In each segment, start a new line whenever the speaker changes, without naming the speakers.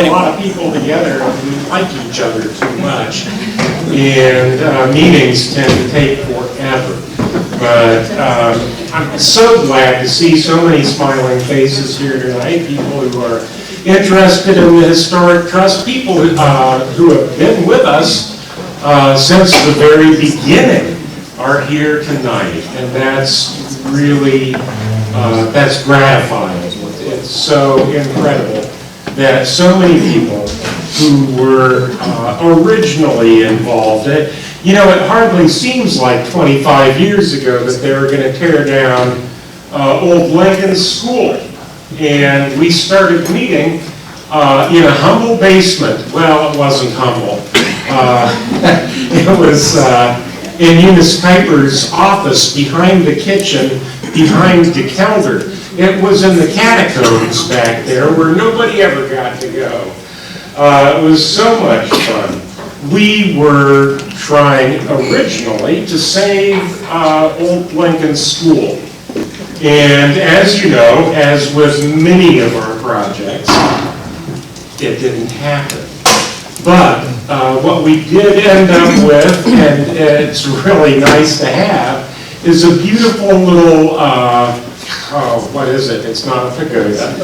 a lot of people together who like each other too much, and meetings tend to take forever. But I'm so glad to see so many smiling faces here tonight, people who are interested in the Historic Trust, people who have been with us since the very beginning are here tonight, and that's really, that's gratifying. It's so incredible that so many people who were originally involved. You know, it hardly seems like 25 years ago that they were going to tear down Old Lincoln School. And we started meeting in a humble basement. Well, it wasn't humble. It was in Eunice Kuiper's office behind the kitchen, behind the counter. It was in the catacombs back there where nobody ever got to go. It was so much fun. We were trying originally to save Old Lincoln School. And as you know, as with many of our projects, it didn't happen. But what we did end up with, and it's really nice to have, is a beautiful little, what is it? It's not a pagoda.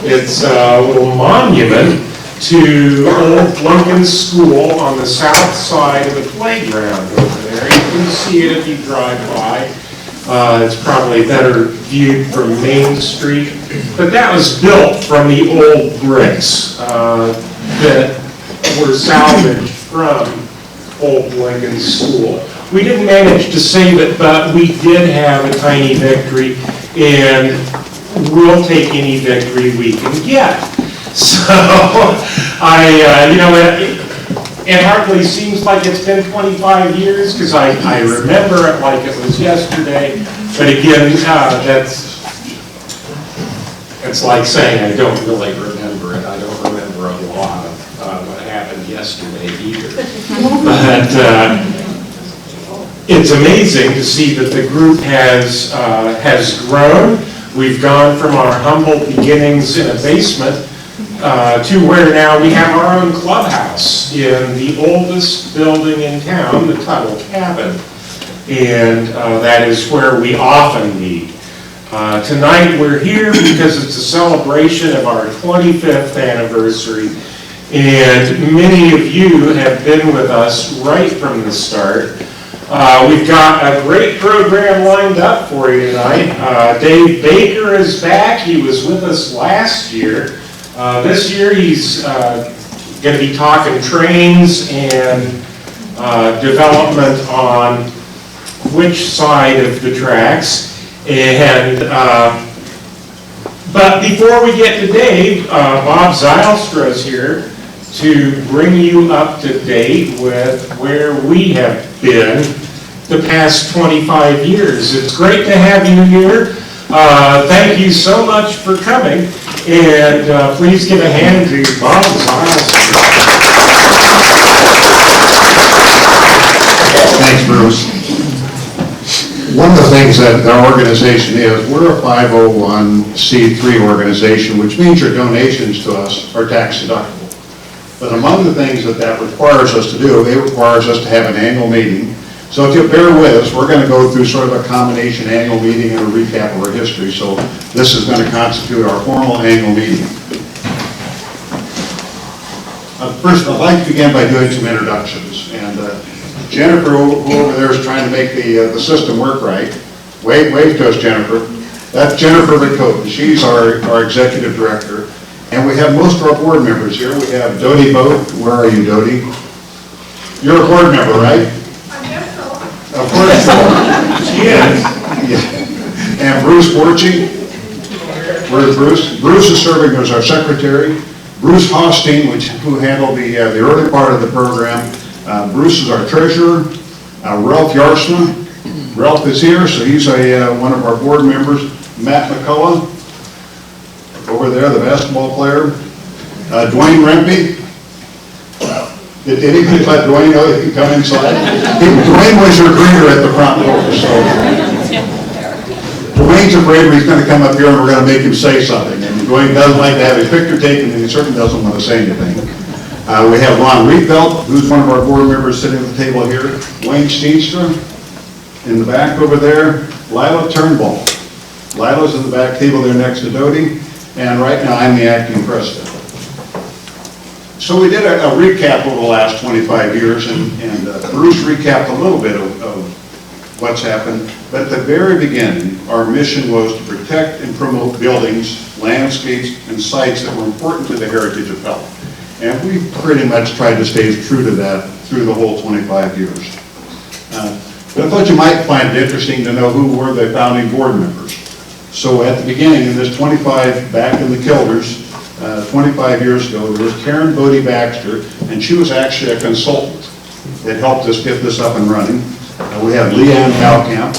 It's a little monument to Old Lincoln School on the south side of the playground over there. You can see it if you drive by. It's probably better viewed from Main Street. But that was built from the old bricks that were salvaged from Old Lincoln School. We didn't manage to save it, but we did have a tiny victory, and we'll take any victory we can get. So, you know, it hardly seems like it's been 25 years, because I remember it like it was yesterday, but again, it's like saying I don't really remember it. I don't remember a lot of what happened yesterday either. But it's amazing to see that the group has grown. We've gone from our humble beginnings in a basement to where now we have our own clubhouse in the oldest building in town, the Tuttle Cabin. And that is where we often meet. Tonight we're here because it's a celebration of our 25th anniversary. And many of you have been with us right from the start. We've got a great program lined up for you tonight. Dave Baker is back. He was with us last year. This year he's going to be talking trains and development on which side of the tracks. And but before we get to Dave, Bob Zylstra is here to bring you up to date with where we have been the past 25 years. It's great to have you here. Thank you so much for coming, and please give a hand to Bob Zylstra.
Thanks, Bruce. One of the things that our organization is, we're a 501c3 organization, which means your donations to us are tax deductible. But among the things that requires us to do, it requires us to have an annual meeting. So if you'll bear with us, we're going to go through sort of a combination annual meeting and a recap of our history. So this is going to constitute our formal annual meeting. First, I'd like to begin by doing some introductions. And Jennifer, who over there is trying to make the system work right, wave to us, Jennifer. That's Jennifer Ricote. She's our executive director. And we have most of our board members here. We have Dodie Boat. Where are you, Dodie? You're a board member, right?
I guess so.
Of course. She is. Yeah. And Bruce Borchie. Where's Bruce? Bruce is serving as our secretary. Bruce Hosting, who handled the early part of the program. Bruce is our treasurer. Ralph Yarsma. Ralph is here, so he's one of our board members. Matt McCullough, over there, the basketball player. Dwayne Rempe. Did anybody let Dwayne know he can come inside? Dwayne was your greeter at the front door, so. Dwayne's afraid he's going to come up here and we're going to make him say something. And Dwayne doesn't like to have his picture taken, and he certainly doesn't want to say anything. We have Ron Rietbelt, who's one of our board members sitting at the table here. Wayne Steenstra in the back over there. Lila Turnbull. Lila's in the back table there next to Dodie. And right now, I'm the acting president. So we did a recap over the last 25 years, and Bruce recapped a little bit of what's happened. But at the very beginning, our mission was to protect and promote buildings, landscapes, and sites that were important to the heritage of Pella. And we pretty much tried to stay true to that through the whole 25 years. But I thought you might find it interesting to know who were the founding board members. So at the beginning, in this 25, back in the Kilders, 25 years ago, there was Karen Bodie Baxter, and she was actually a consultant that helped us get this up and running. We have Leanne Balkamp.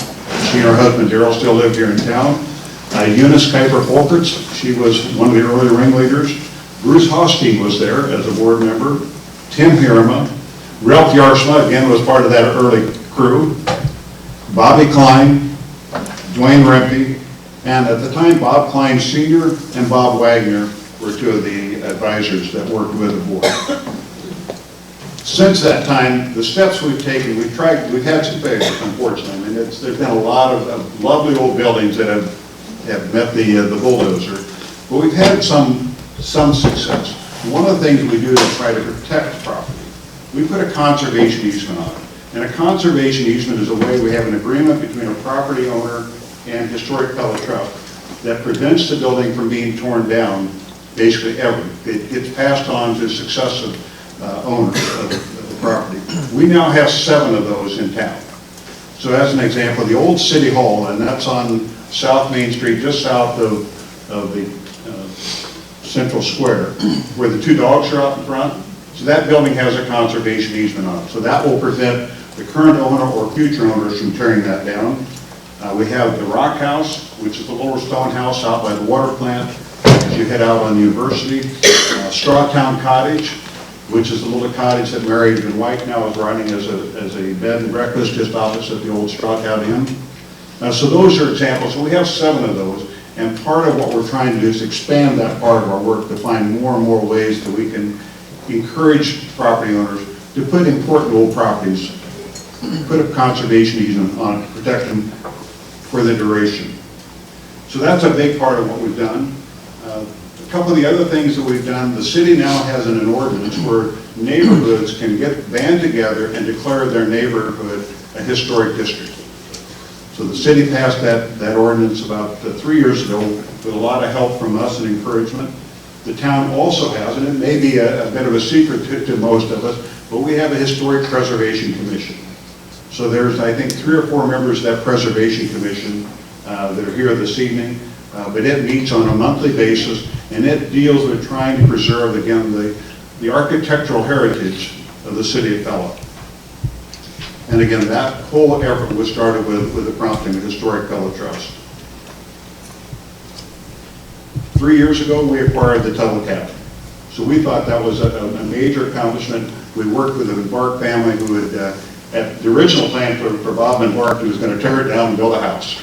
She and her husband Daryl still live here in town. Eunice Kuiper-Folkerts, she was one of the early ringleaders. Bruce Hosteen was there as a board member. Tim Hirama. Ralph Yarsma, again, was part of that early crew. Bobby Klein, Dwayne Rempe, and at the time, Bob Klein Sr. and Bob Wagner were two of the advisors that worked with the board. Since that time, the steps we've taken, we've had some failures, unfortunately. I mean, there's been a lot of lovely old buildings that have met the bulldozer, but we've had some success. One of the things we do to try to protect property, we put a conservation easement on it. And a conservation easement is a way we have an agreement between a property owner and Historic Pella Trust that prevents the building from being torn down basically ever. It gets passed on to successive owners of the property. We now have 7 of those in town. So as an example, the old City Hall, and that's on South Main Street, just south of the Central Square, where the 2 dogs are out in front. So that building has a conservation easement on it. So that will prevent the current owner or future owners from tearing that down. We have the Rock House, which is the lower stone house out by the water plant as you head out on University. Strawtown Cottage, which is the little cottage that Mary Van White now is running as a bed and breakfast just opposite the old Strawtown Inn. So those are examples. So we have 7 of those. And part of what we're trying to do is expand that part of our work to find more and more ways that we can encourage property owners to put important old properties, put a conservation easement on it to protect them for the duration. So that's a big part of what we've done. A couple of the other things that we've done, the city now has an ordinance where neighborhoods can band together and declare their neighborhood a historic district. So the city passed that ordinance about 3 years ago with a lot of help from us and encouragement. The town also has, and it may be a bit of a secret to most of us, but we have a Historic Preservation Commission. So there's, I think, 3 or 4 members of that Preservation Commission that are here this evening, but it meets on a monthly basis, and it deals with trying to preserve, again, the architectural heritage of the city of Pella. And again, that whole effort was started with the prompting of Historic Pella Trust. 3 years ago, we acquired the Tuttle Cabin. So we thought that was a major accomplishment. We worked with the Embark family who had, at the original plan for Bob Embark, who was going to tear it down and build a house.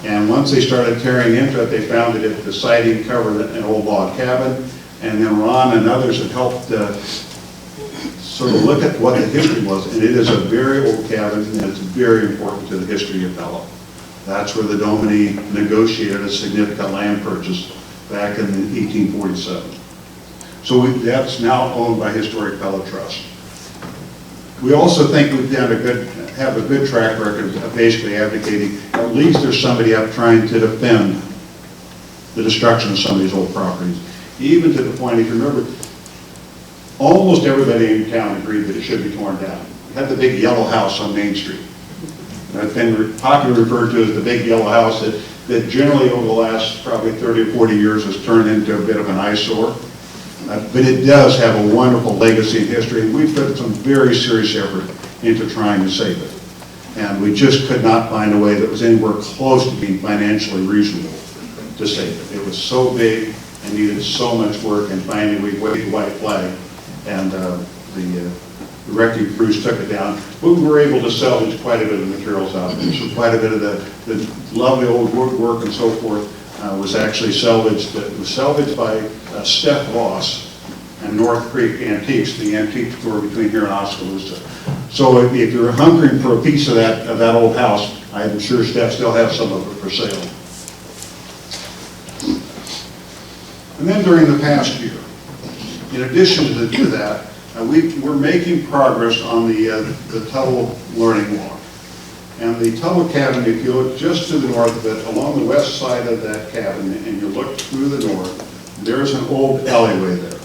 And once they started tearing into it, they found that the siding covered an old log cabin. And then Ron and others have helped sort of look at what the history was. And it is a very old cabin, and it's very important to the history of Pella. That's where the Dominie negotiated a significant land purchase back in 1847. So that's now owned by Historic Pella Trust. We also think we've have a good track record of basically advocating, at least there's somebody up trying to defend the destruction of some of these old properties. Even to the point, if you remember, almost everybody in town agreed that it should be torn down. We had the big yellow house on Main Street. It's been popularly referred to as the big yellow house that generally over the last probably 30 or 40 years has turned into a bit of an eyesore. But it does have a wonderful legacy and history, and we've put some very serious effort into trying to save it. And we just could not find a way that was anywhere close to being financially reasonable to save it. It was so big and needed so much work, and finally we waved the white flag, and the rescue crews took it down. But we were able to salvage quite a bit of the materials out of it. So quite a bit of the lovely old woodwork and so forth was actually salvaged. It was salvaged by Steph Ross and North Creek Antiques, the antique store between here and Oskaloosa. So if you're hungering for a piece of that old house, I'm sure Steph still has some of it for sale. And then during the past year, in addition to that, we're making progress on the Tuttle Learning Walk. And the Tuttle cabin, if you look just to the north of it, along the west side of that cabin, and you look through the north, there's an old alleyway there.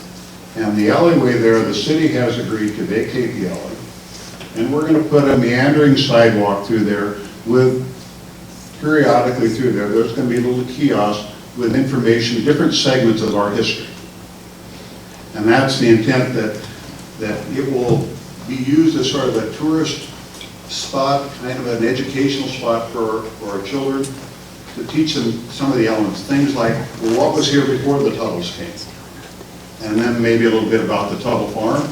And the alleyway there, the city has agreed to vacate the alley. And we're going to put a meandering sidewalk through there with, periodically through there, there's going to be a little kiosk with information, different segments of our history. And that's the intent, that it will be used as sort of a tourist spot, kind of an educational spot for our children, to teach them some of the elements, things like, well, what was here before the Tuttles came? And then maybe a little bit about the Tuttle Farm.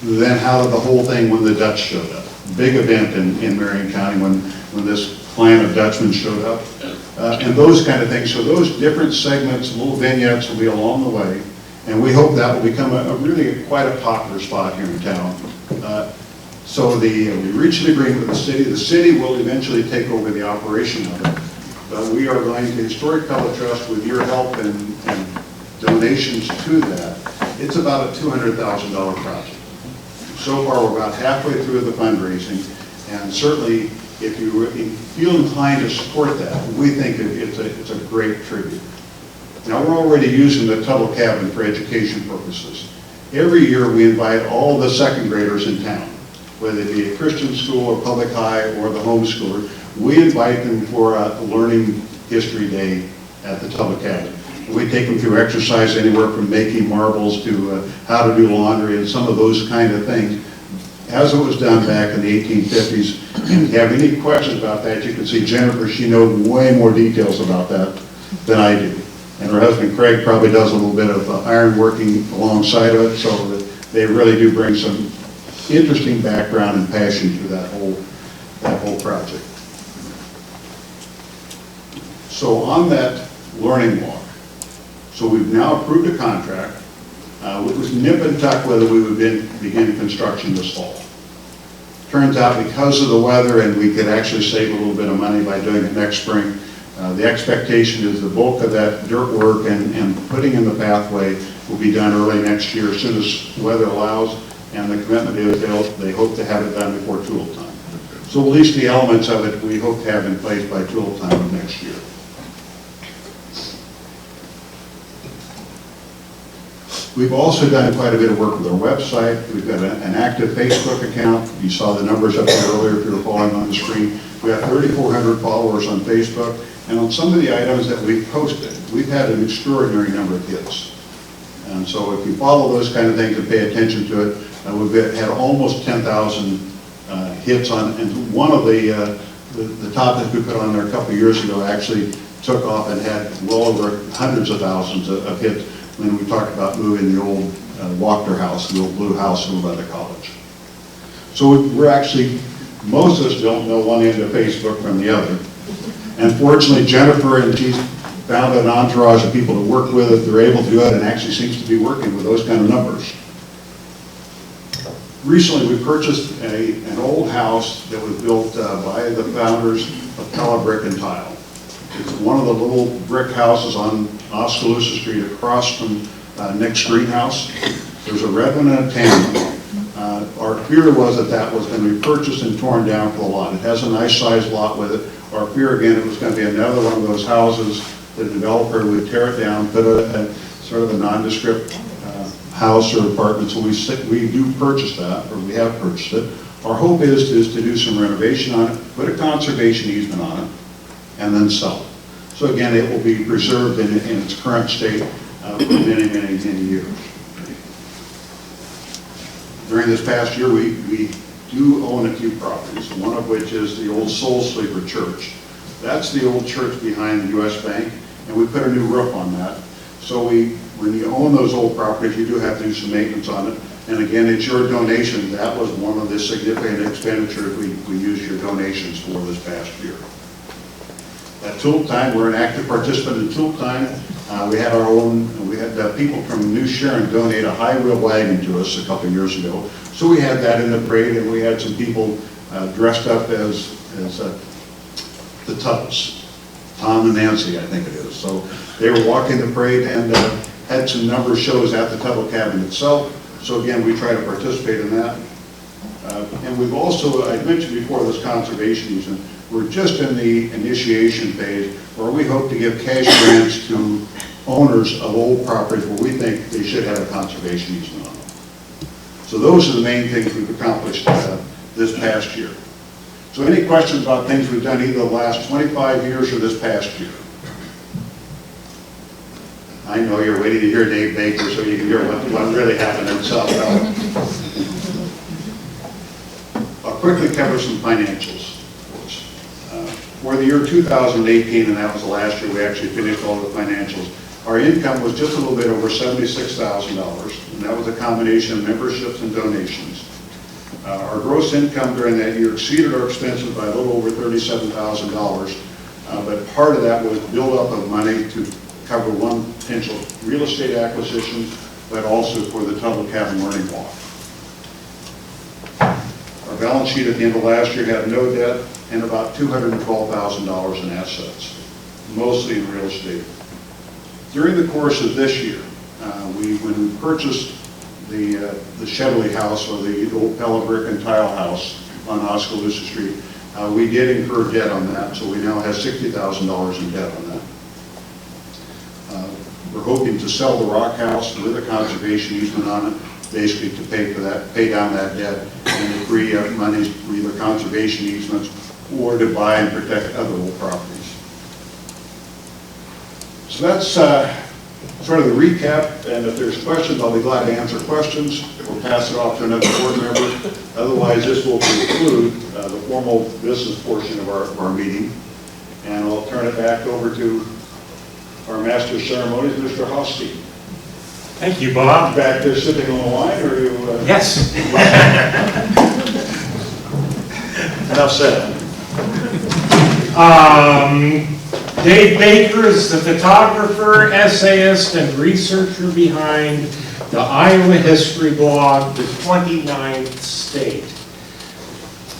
Then how did the whole thing when the Dutch showed up? Big event in Marion County when this clan of Dutchmen showed up. And those kind of things. So those different segments, little vignettes will be along the way. And we hope that will become a really quite a popular spot here in town. So we reached an agreement with the city. The city will eventually take over the operation of it. But we are going to, Historic Pella Trust, with your help and donations to that, it's about a $200,000 project. So far, we're about halfway through the fundraising, and certainly, if you feel inclined to support that, we think it's a great tribute. Now, we're already using the Tuttle Cabin for education purposes. Every year, we invite all the second graders in town, whether it be a Christian school or public high or the homeschooler. We invite them for a learning history day at the Tuttle Cabin. We take them through exercise anywhere from making marbles to how to do laundry and some of those kind of things, as it was done back in the 1850s. And if you have any questions about that, you can see Jennifer. She knows way more details about that than I do. And her husband Craig probably does a little bit of iron working alongside of it, so that they really do bring some interesting background and passion to that whole project. So on that learning walk, so we've now approved a contract. It was nip and tuck whether we would begin construction this fall. Turns out because of the weather, and we could actually save a little bit of money by doing it next spring, the expectation is the bulk of that dirt work and putting in the pathway will be done early next year as soon as the weather allows, and the commitment is they hope to have it done before tulip time. So at least the elements of it we hope to have in place by tulip time of next year. We've also done quite a bit of work with our website. We've got an active Facebook account. You saw the numbers up there earlier if you were following on the screen. We have 3,400 followers on Facebook, and on some of the items that we've posted, we've had an extraordinary number of hits. And so if you follow those kind of things and pay attention to it, we've had almost 10,000 hits on, and one of the topics we put on there a couple of years ago actually took off and had well over hundreds of thousands of hits when we talked about moving the old Wachter house, the old blue house over by the college. So we're actually, most of us don't know one end of Facebook from the other. And fortunately, Jennifer and she's found an entourage of people to work with if they're able to do it, and actually seems to be working with those kind of numbers. Recently, we purchased an old house that was built by the founders of Pella Brick and Tile. It's one of the little brick houses on Oskaloosa Street across from Nick's greenhouse. There's a red one and a tan one. Our fear was that was going to be purchased and torn down for the lot. It has a nice sized lot with it. Our fear again, it was going to be another one of those houses the developer would tear it down, put a sort of a nondescript house or apartment. So we do purchase that, or we have purchased it. Our hope is to do some renovation on it, put a conservation easement on it, and then sell it. So again, it will be preserved in its current state for many, many, many years. During this past year, we do own a few properties, one of which is the old Soul Sleeper Church. That's the old church behind the U.S. Bank, and we put a new roof on that. So when you own those old properties, you do have to do some maintenance on it. And again, it's your donation. That was one of the significant expenditures we used your donations for this past year. At Tulip Time, we're an active participant in Tulip Time. We had people from New Sharon donate a high-wheel wagon to us a couple of years ago. So we had that in the parade, and we had some people dressed up as the Tuttles, Tom and Nancy, I think it is. So they were walking the parade and had some number of shows at the Tuttle Cabin itself. So again, we try to participate in that. And we've also, I mentioned before, this conservation easement. We're just in the initiation phase where we hope to give cash grants to owners of old properties where we think they should have a conservation easement on them. So those are the main things we've accomplished this past year. So any questions about things we've done either the last 25 years or this past year? I know you're waiting to hear Dave Baker so you can hear what really happened in South Bell. I'll quickly cover some financials. For the year 2018, and that was the last year we actually finished all the financials, our income was just a little bit over $76,000, and that was a combination of memberships and donations. Our gross income during that year exceeded our expenses by a little over $37,000, but part of that was build-up of money to cover one potential real estate acquisition, but also for the Tuttle Cabin Learning Walk. Our balance sheet at the end of last year had no debt and about $212,000 in assets, mostly in real estate. During the course of this year, when we purchased the Shedley house, or the old Pella brick and tile house on Oskaloosa Street, we did incur debt on that, so we now have $60,000 in debt on that. We're hoping to sell the rock house with a conservation easement on it, basically to pay down that debt, and to free up monies for either conservation easements or to buy and protect other old properties. So that's sort of the recap, and if there's questions, I'll be glad to answer questions. We'll pass it off to another board member. Otherwise, this will conclude the formal business portion of our meeting, and I'll turn it back over to our master of ceremonies, Mr. Hosty.
Thank you, Bob.
Back there sipping on the wine, or you?
Yes.
Enough said.
Dave Baker is the photographer, essayist, and researcher behind the Iowa history blog, The 29th State.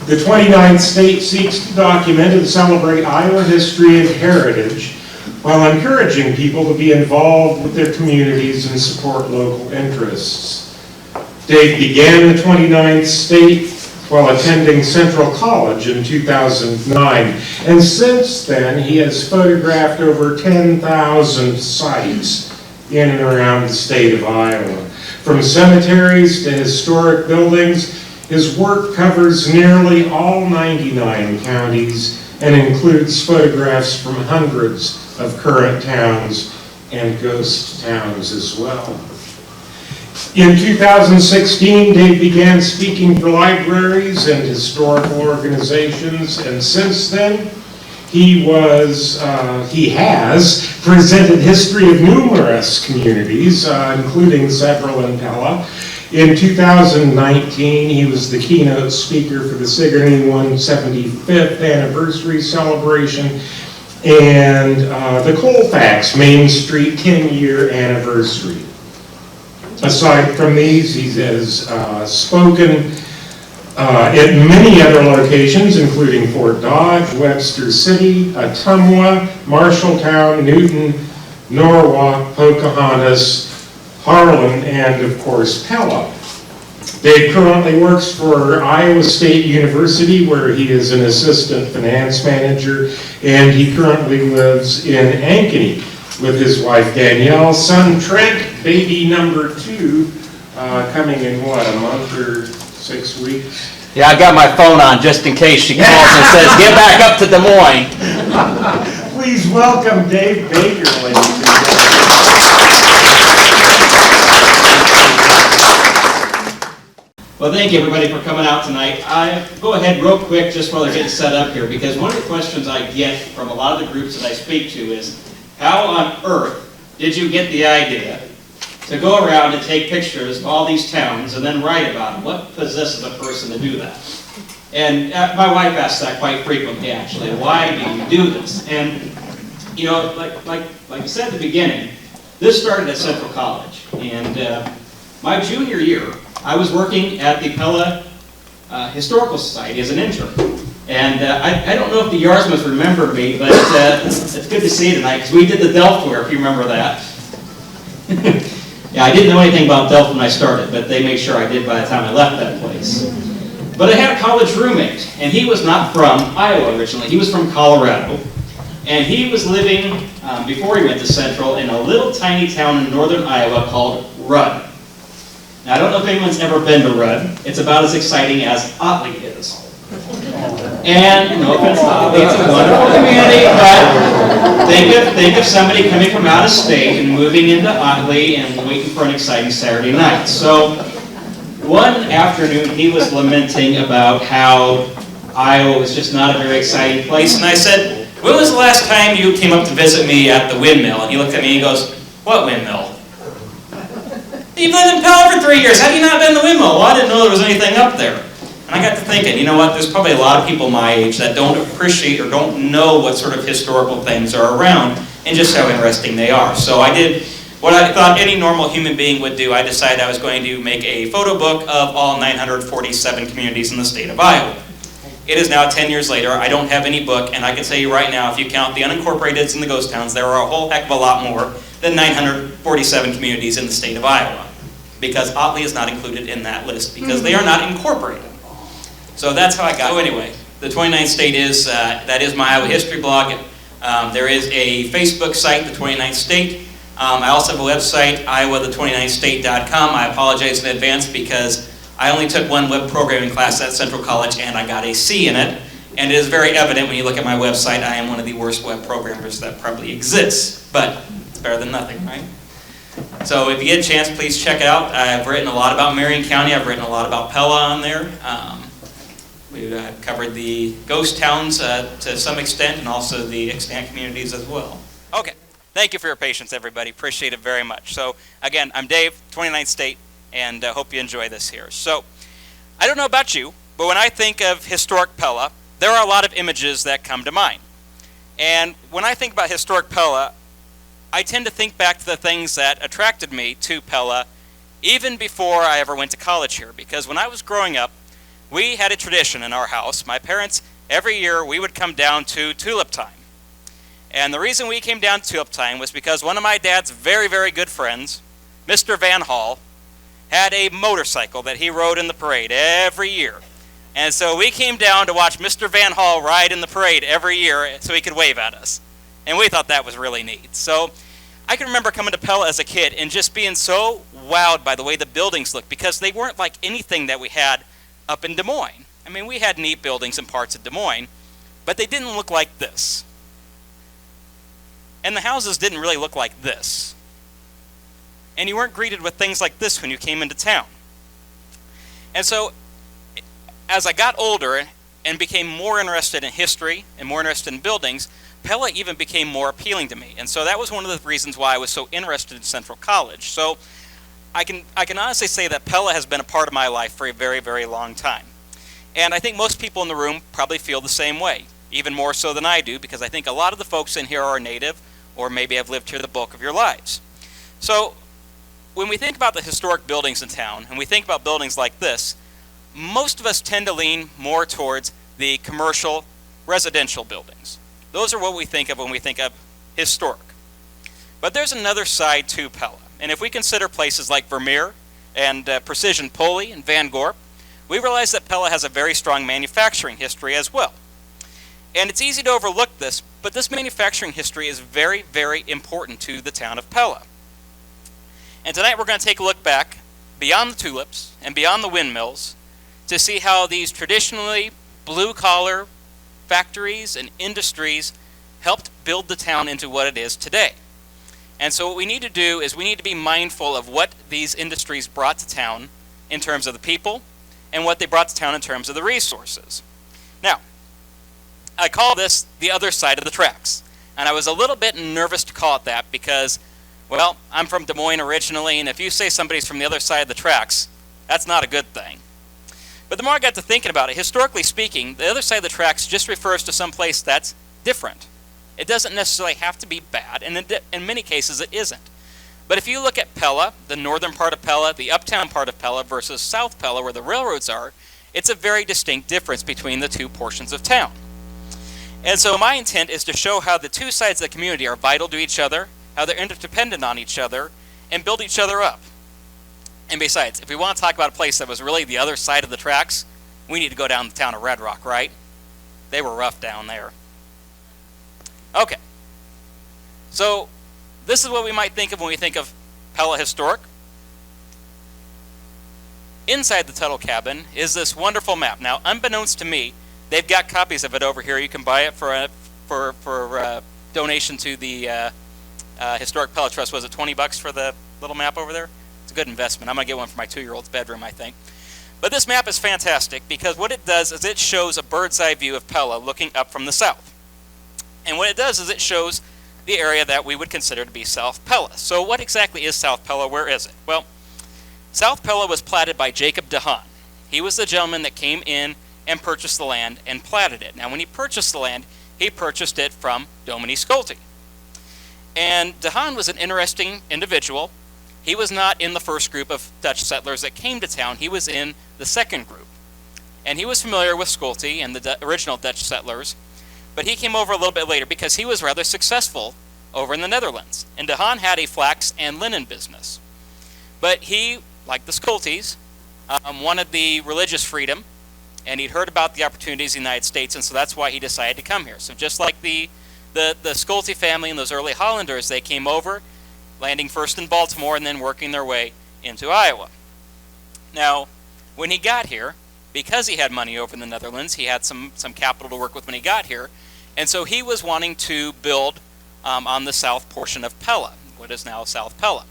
The 29th State seeks to document and celebrate Iowa history and heritage while encouraging people to be involved with their communities and support local interests. Dave began the 29th State while attending Central College in 2009, and since then he has photographed over 10,000 sites in and around the state of Iowa. From cemeteries to historic buildings, his work covers nearly all 99 counties and includes photographs from hundreds of current towns and ghost towns as well. In 2016, Dave began speaking for libraries and historical organizations, and since then, he has presented history of numerous communities, including several in Pella. In 2019, he was the keynote speaker for the Sigourney 175th anniversary celebration and the Colfax Main Street 10-year anniversary. Aside from these, he has spoken at many other locations, including Fort Dodge, Webster City, Ottumwa, Marshalltown, Newton, Norwalk, Pocahontas, Harlan, and of course Pella. Dave currently works for Iowa State University, where he is an assistant finance manager, and he currently lives in Ankeny with his wife Danielle, son Trent, baby number 2, coming in what, a month or 6 weeks?
Yeah, I got my phone on just in case she calls and says, get back up to Des Moines.
Please welcome Dave Baker, ladies and gentlemen.
Well, thank you everybody for coming out tonight. I go ahead real quick just while they're getting set up here, because one of the questions I get from a lot of the groups that I speak to is, how on earth did you get the idea to go around and take pictures of all these towns and then write about them? What possesses a person to do that? And my wife asks that quite frequently, actually. Why do you do this? And you know, like you said at the beginning, this started at Central College. And my junior year, I was working at the Pella Historical Society as an intern. And I don't know if the Yarsmiths remember me, but it's good to see you tonight, because we did the Delftware, if you remember that. Yeah, I didn't know anything about Delft when I started, but they made sure I did by the time I left that place. But I had a college roommate, and he was not from Iowa originally. He was from Colorado. And he was living, before he went to Central, in a little tiny town in northern Iowa called Rudd. Now, I don't know if anyone's ever been to Rudd. It's about as exciting as Otley is. And no offense to Otley, it's a wonderful community, but think of somebody coming from out of state and moving into Otley and waiting for an exciting Saturday night. So one afternoon, he was lamenting about how Iowa was just not a very exciting place. And I said, when was the last time you came up to visit me at the windmill? And he looked at me and he goes, what windmill? You've lived in Pella for 3 years. How have you not been to the windmill? Well, I didn't know there was anything up there. And I got to thinking, you know what, there's probably a lot of people my age that don't appreciate or don't know what sort of historical things are around and just how interesting they are. So I did what I thought any normal human being would do. I decided I was going to make a photo book of all 947 communities in the state of Iowa. It is now 10 years later. I don't have any book, and I can tell you right now, if you count the unincorporateds and the ghost towns, there are a whole heck of a lot more than 947 communities in the state of Iowa, because Otley is not included in that list because they are not incorporated. So that's how I got. So anyway, the 29th state is, that is my Iowa history blog. There is a Facebook site, the 29th state. I also have a website, iowathe29thstate.com. I apologize in advance because I only took one web programming class at Central College and I got a C in it. And it is very evident when you look at my website, I am one of the worst web programmers that probably exists. But it's better than nothing, right? So if you get a chance, please check it out. I've written a lot about Marion County. I've written a lot about Pella on there. We've covered the ghost towns to some extent, and also the extant communities as well. Okay, thank you for your patience, everybody. Appreciate it very much. So again, I'm Dave, 29th State, and hope you enjoy this here. So I don't know about you, but when I think of historic Pella, there are a lot of images that come to mind. And when I think about historic Pella, I tend to think back to the things that attracted me to Pella even before I ever went to college here. Because when I was growing up, we had a tradition in our house. My parents, every year, we would come down to tulip time. And the reason we came down to tulip time was because one of my dad's very, very good friends, Mr. Van Hall, had a motorcycle that he rode in the parade every year. And so we came down to watch Mr. Van Hall ride in the parade every year so he could wave at us. And we thought that was really neat. So I can remember coming to Pella as a kid and just being so wowed by the way the buildings looked, because they weren't like anything that we had up in Des Moines. I mean, we had neat buildings in parts of Des Moines, but they didn't look like this. And the houses didn't really look like this. And you weren't greeted with things like this when you came into town. And so, as I got older and became more interested in history and more interested in buildings, Pella even became more appealing to me. And so that was one of the reasons why I was so interested in Central College. So I can honestly say that Pella has been a part of my life for a very, very long time. And I think most people in the room probably feel the same way, even more so than I do, because I think a lot of the folks in here are native or maybe have lived here the bulk of your lives. So when we think about the historic buildings in town, and we think about buildings like this, most of us tend to lean more towards the commercial residential buildings. Those are what we think of when we think of historic. But there's another side to Pella. And if we consider places like Vermeer and Precision Pulley and Van Gorp, we realize that Pella has a very strong manufacturing history as well. And it's easy to overlook this, but this manufacturing history is very, very important to the town of Pella. And tonight we're going to take a look back beyond the tulips and beyond the windmills to see how these traditionally blue-collar factories and industries helped build the town into what it is today. And so what we need to do is we need to be mindful of what these industries brought to town in terms of the people and what they brought to town in terms of the resources. Now, I call this the other side of the tracks. And I was a little bit nervous to call it that because, well, I'm from Des Moines originally, and if you say somebody's from the other side of the tracks, that's not a good thing. But the more I got to thinking about it, historically speaking, the other side of the tracks just refers to some place that's different.
It doesn't necessarily have to be bad, and in many cases it isn't. But if you look at Pella, the northern part of Pella, the uptown part of Pella versus South Pella where the railroads are, it's a very distinct difference between the two portions of town. And so my intent is to show how the two sides of the community are vital to each other, how they're interdependent on each other, and build each other up. And besides, if we want to talk about a place that was really the other side of the tracks, we need to go down the town of Red Rock, right? They were rough down there. Okay. So this is what we might think of when we think of Pella Historic. Inside the Tuttle cabin is this wonderful map. Now, unbeknownst to me, they've got copies of it over here. You can buy it for donation to the Historic Pella Trust. Was it $20 for the little map over there? It's a good investment. I'm going to get one for my 2-year-old's bedroom, I think. But this map is fantastic because what it does is it shows a bird's eye view of Pella looking up from the south. And what it does is it shows the area that we would consider to be South Pella. So what exactly is South Pella? Where is it? Well, South Pella was platted by Jacob DeHaan. He was the gentleman that came in and purchased the land and platted it. Now, when he purchased the land, he purchased it from Domini Schulte. And DeHaan was an interesting individual. He was not in the first group of Dutch settlers that came to town. He was in the second group. And he was familiar with Schulte and the original Dutch settlers, but he came over a little bit later because he was rather successful over in the Netherlands. And DeHaan had a flax and linen business. But he, like the Schultes, wanted the religious freedom, and he'd heard about the opportunities in the United States, and so that's why he decided to come here. So just like the Schulte family and those early Hollanders, they came over, landing first in Baltimore and then working their way into Iowa. Now, when he got here, because he had money over in the Netherlands, he had some capital to work with when he got here, and so he was wanting to build on the south portion of Pella, what is now South Pella.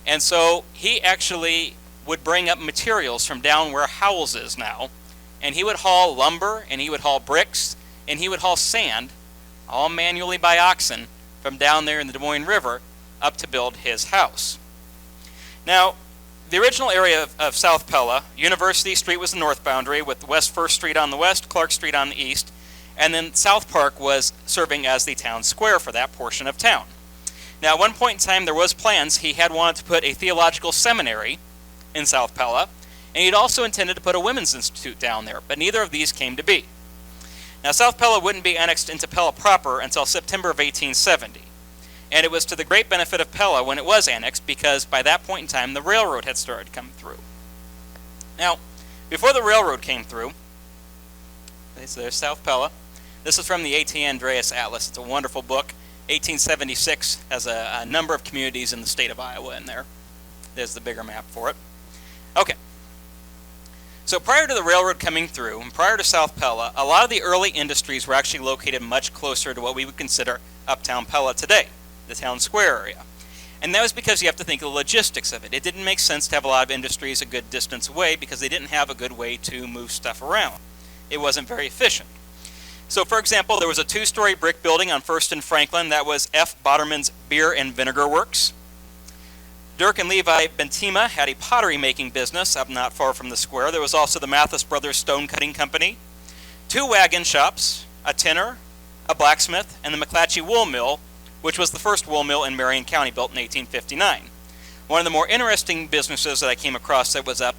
And so he actually would bring up materials from down where Howells is now, and he would haul lumber, and he would haul bricks, and he would haul sand, all manually by oxen, from down there in the Des Moines River up to build his house. Now, the original area of South Pella, University Street was the north boundary with West 1st Street on the west, Clark Street on the east, and then South Park was serving as the town square for that portion of town. Now, at one point in time, there was plans. He had wanted to put a theological seminary in South Pella, and he'd also intended to put a women's institute down there, but neither of these came to be. Now, South Pella wouldn't be annexed into Pella proper until September of 1870, and it was to the great benefit of Pella when it was annexed, because by that point in time, the railroad had started to come through. Now, before the railroad came through, so there's South Pella. This is from the A.T. Andreas Atlas. It's a wonderful book. 1876 has a number of communities in the state of Iowa in there. There's the bigger map for it. Okay. So prior to the railroad coming through, and prior to South Pella, a lot of the early industries were actually located much closer to what we would consider uptown Pella today, the town square area. And that was because you have to think of the logistics of it. It didn't make sense to have a lot of industries a good distance away because they didn't have a good way to move stuff around. It wasn't very efficient. So, for example, there was a 2-story brick building on 1st and Franklin. That was F. Boterman's Beer and Vinegar Works. Dirk and Levi Bentima had a pottery-making business up not far from the square. There was also the Mathis Brothers Stone Cutting Company, 2 wagon shops, a tinner, a blacksmith, and the McClatchy Wool Mill, which was the first wool mill in Marion County, built in 1859. One of the more interesting businesses that I came across that was up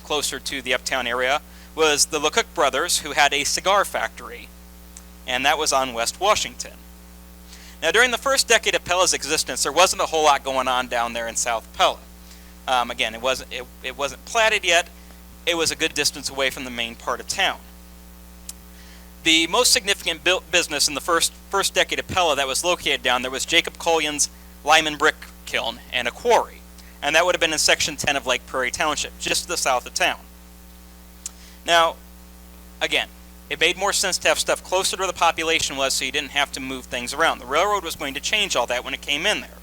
closer to the uptown area was the LeCook Brothers, who had a cigar factory, and that was on West Washington. Now, during the first decade of Pella's existence, there wasn't a whole lot going on down there in South Pella. Again, it wasn't platted yet. It was a good distance away from the main part of town. The most significant business in the first decade of Pella that was located down there was Jacob Collion's Lyman Brick Kiln and a quarry, and that would have been in Section 10 of Lake Prairie Township, just to the south of town. Now, again, it made more sense to have stuff closer to where the population was so you didn't have to move things around. The railroad was going to change all that when it came in there.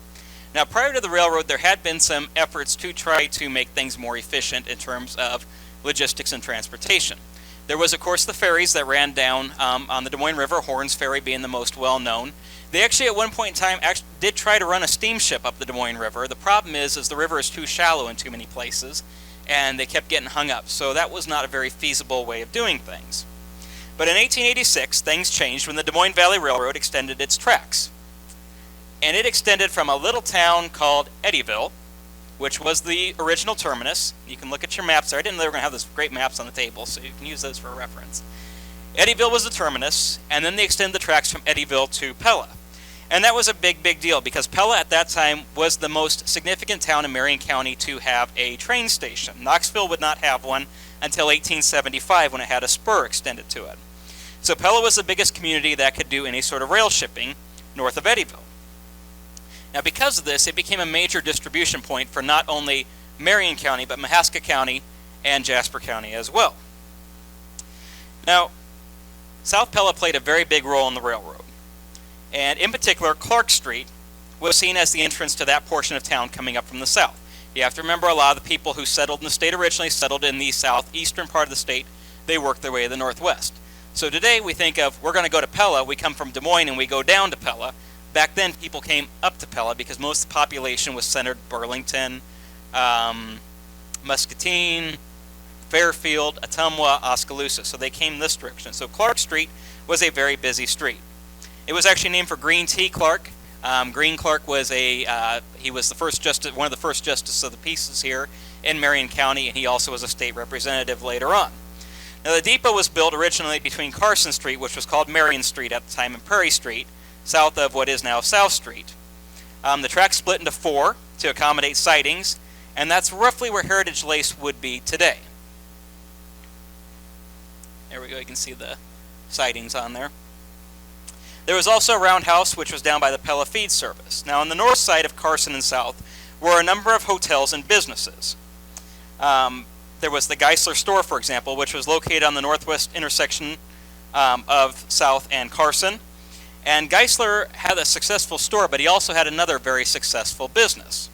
Now, prior to the railroad, there had been some efforts to try to make things more efficient in terms of logistics and transportation. There was, of course, the ferries that ran down on the Des Moines River, Horns Ferry being the most well-known. They actually, at one point in time, did try to run a steamship up the Des Moines River. The problem is the river is too shallow in too many places, and they kept getting hung up. So that was not a very feasible way of doing things. But in 1886, things changed when the Des Moines Valley Railroad extended its tracks. And it extended from a little town called Eddyville, which was the original terminus. You can look at your maps there. I didn't know they were going to have those great maps on the table, so you can use those for a reference. Eddyville was the terminus, and then they extended the tracks from Eddyville to Pella. And that was a big, big deal, because Pella at that time was the most significant town in Marion County to have a train station. Knoxville would not have one until 1875, when it had a spur extended to it. So Pella was the biggest community that could do any sort of rail shipping north of Eddyville. Now, because of this, it became a major distribution point for not only Marion County, but Mahaska County and Jasper County as well. Now, South Pella played a very big role in the railroad. And in particular, Clark Street was seen as the entrance to that portion of town coming up from the south. You have to remember, a lot of the people who settled in the state originally settled in the southeastern part of the state. They worked their way to the northwest. So today we think of, we're going to go to Pella, we come from Des Moines and we go down to Pella. Back then, people came up to Pella because most of the population was centered Burlington, Muscatine, Fairfield, Ottumwa, Oskaloosa. So they came this direction. So Clark Street was a very busy street. It was actually named for Green T. Clark. Green Clark was he was the first justice, one of the first justices of the peace here in Marion County, and he also was a state representative later on. Now, the depot was built originally between Carson Street, which was called Marion Street at the time, and Prairie Street, south of what is now South Street. The track split into 4 to accommodate sidings, and that's roughly where Heritage Lace would be today. There we go, you can see the sidings on there. There was also a roundhouse, which was down by the Pella Feed Service. Now, on the north side of Carson and South were a number of hotels and businesses. There was the Geisler store, for example, which was located on the northwest intersection of South and Carson. And Geisler had a successful store, but he also had another very successful business,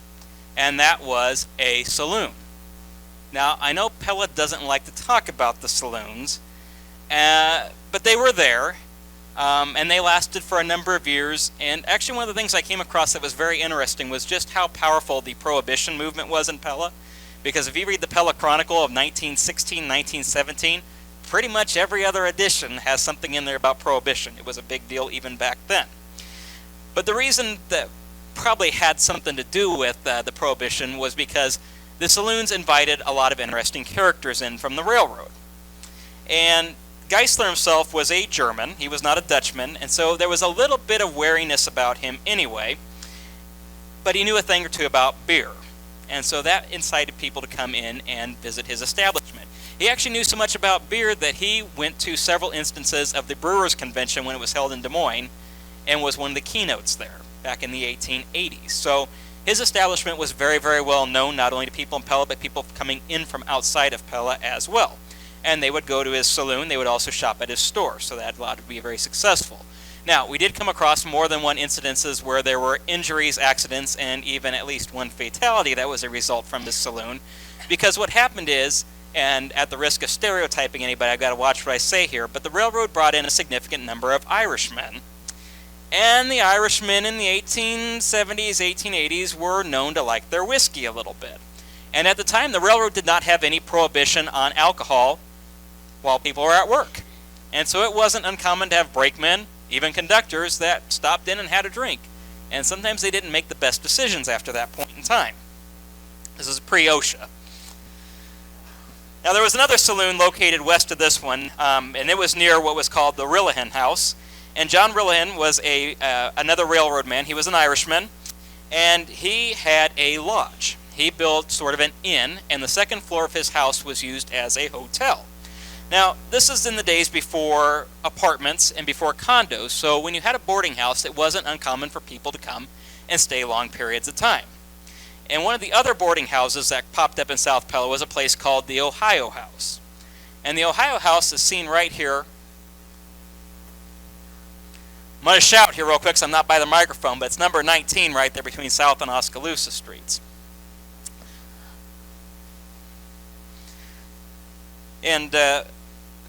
and that was a saloon. Now, I know Pella doesn't like to talk about the saloons, but they were there, and they lasted for a number of years. And actually, one of the things I came across that was very interesting was just how powerful the Prohibition movement was in Pella. Because if you read the Pella Chronicle of 1916, 1917, pretty much every other edition has something in there about Prohibition. It was a big deal even back then. But the reason that probably had something to do with the Prohibition was because the saloons invited a lot of interesting characters in from the railroad. And Geisler himself was a German. He was not a Dutchman, and so there was a little bit of wariness about him anyway, but he knew a thing or two about beer. And so that incited people to come in and visit his establishment. He actually knew so much about beer that he went to several instances of the Brewers' Convention when it was held in Des Moines and was one of the keynotes there back in the 1880s. So his establishment was very, very well known, not only to people in Pella, but people coming in from outside of Pella as well. And they would go to his saloon. They would also shop at his store, so that allowed to be very successful. Now, we did come across more than one incidences where there were injuries, accidents, and even at least one fatality that was a result from this saloon. Because what happened is, and at the risk of stereotyping anybody, I've got to watch what I say here, but the railroad brought in a significant number of Irishmen. And the Irishmen in the 1870s, 1880s were known to like their whiskey a little bit. And at the time, the railroad did not have any prohibition on alcohol while people were at work. And so it wasn't uncommon to have brakemen, even conductors, that stopped in and had a drink. And sometimes they didn't make the best decisions after that point in time. This is pre-OSHA. Now, there was another saloon located west of this one, and it was near what was called the Rillahan House. And John Rillahan was another railroad man. He was an Irishman, and he had a lodge. He built sort of an inn, and the second floor of his house was used as a hotel. Now, this is in the days before apartments and before condos, so when you had a boarding house, it wasn't uncommon for people to come and stay long periods of time. And one of the other boarding houses that popped up in South Pella was a place called the Ohio House. And the Ohio House is seen right here. I'm going to shout here real quick, so I'm not by the microphone, but it's number 19 right there between South and Oskaloosa Streets. And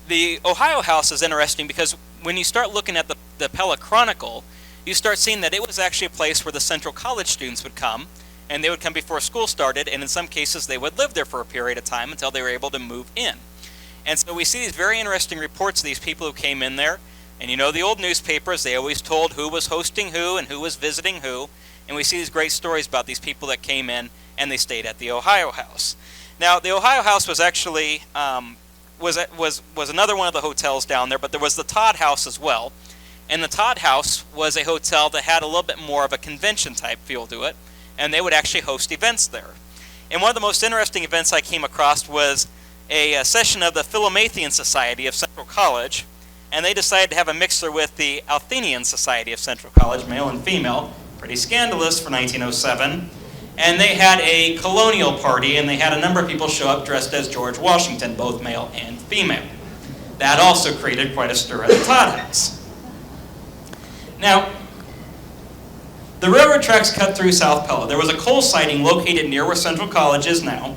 the Ohio House is interesting because when you start looking at the Pella Chronicle, you start seeing that it was actually a place where the Central College students would come, and they would come before school started, and in some cases they would live there for a period of time until they were able to move in. And so we see these very interesting reports of these people who came in there. And you know the old newspapers, they always told who was hosting who and who was visiting who. And we see these great stories about these people that came in and they stayed at the Ohio House. Now, the Ohio House was actually was another one of the hotels down there, but there was the Todd House as well. And the Todd House was a hotel that had a little bit more of a convention type feel to it, and they would actually host events there. And one of the most interesting events I came across was a session of the Philomathian Society of Central College, and they decided to have a mixer with the Athenian Society of Central College, male and female, pretty scandalous for 1907. And they had a colonial party, and they had a number of people show up dressed as George Washington, both male and female. That also created quite a stir at the Todd House. Now, the railroad tracks cut through South Pella. There was a coal siding located near where Central College is now,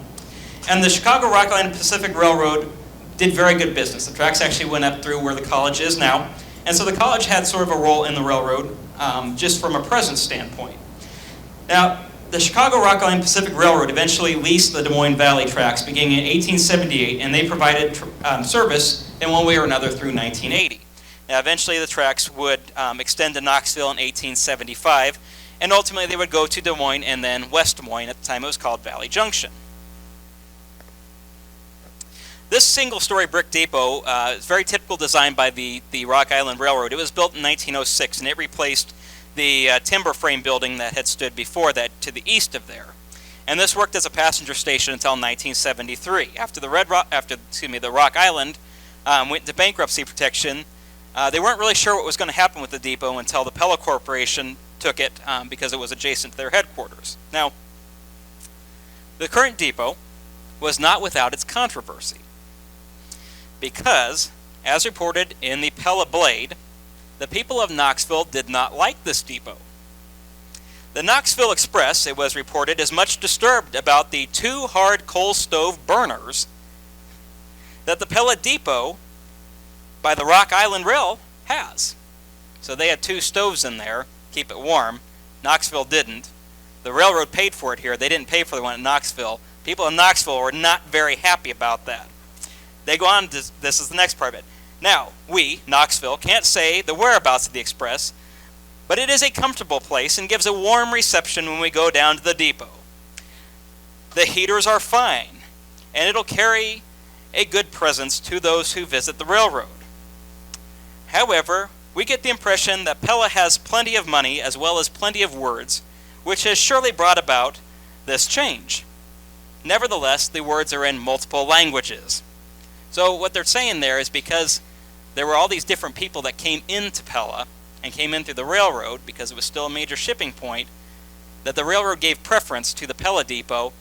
and the Chicago, Rock Island Pacific Railroad did very good business. The tracks actually went up through where the college is now, and so the college had sort of a role in the railroad just from a presence standpoint. Now, the Chicago, Rock Island Pacific Railroad eventually leased the Des Moines Valley tracks beginning in 1878, and they provided service in one way or another through 1980. Now, eventually the tracks would extend to Knoxville in 1875, and ultimately they would go to Des Moines and then West Des Moines. At the time it was called Valley Junction. This single-story brick depot is very typical design by the Rock Island Railroad. It was built in 1906, and it replaced the timber frame building that had stood before that to the east of there. And this worked as a passenger station until 1973. After the Rock Island went into bankruptcy protection, they weren't really sure what was going to happen with the depot until the Pella Corporation took it because it was adjacent to their headquarters. Now, the current depot was not without its controversy, because, as reported in the Pella Blade, the people of Knoxville did not like this depot. The Knoxville Express, it was reported, is much disturbed about the two hard coal stove burners that the Pella Depot by the Rock Island Rail has. So they had two stoves in there, keep it warm. Knoxville didn't. The railroad paid for it here. They didn't pay for the one at Knoxville. People in Knoxville were not very happy about that. They go on to, this is the next part of it. Now, we, Knoxville, can't say the whereabouts of the Express, but it is a comfortable place and gives a warm reception when we go down to the depot. The heaters are fine, and it'll carry a good presence to those who visit the railroad. However, we get the impression that Pella has plenty of money as well as plenty of words, which has surely brought about this change. Nevertheless, the words are in multiple languages. So what they're saying there is because there were all these different people that came into Pella and came in through the railroad because it was still a major shipping point, that the railroad gave preference to the Pella Depot,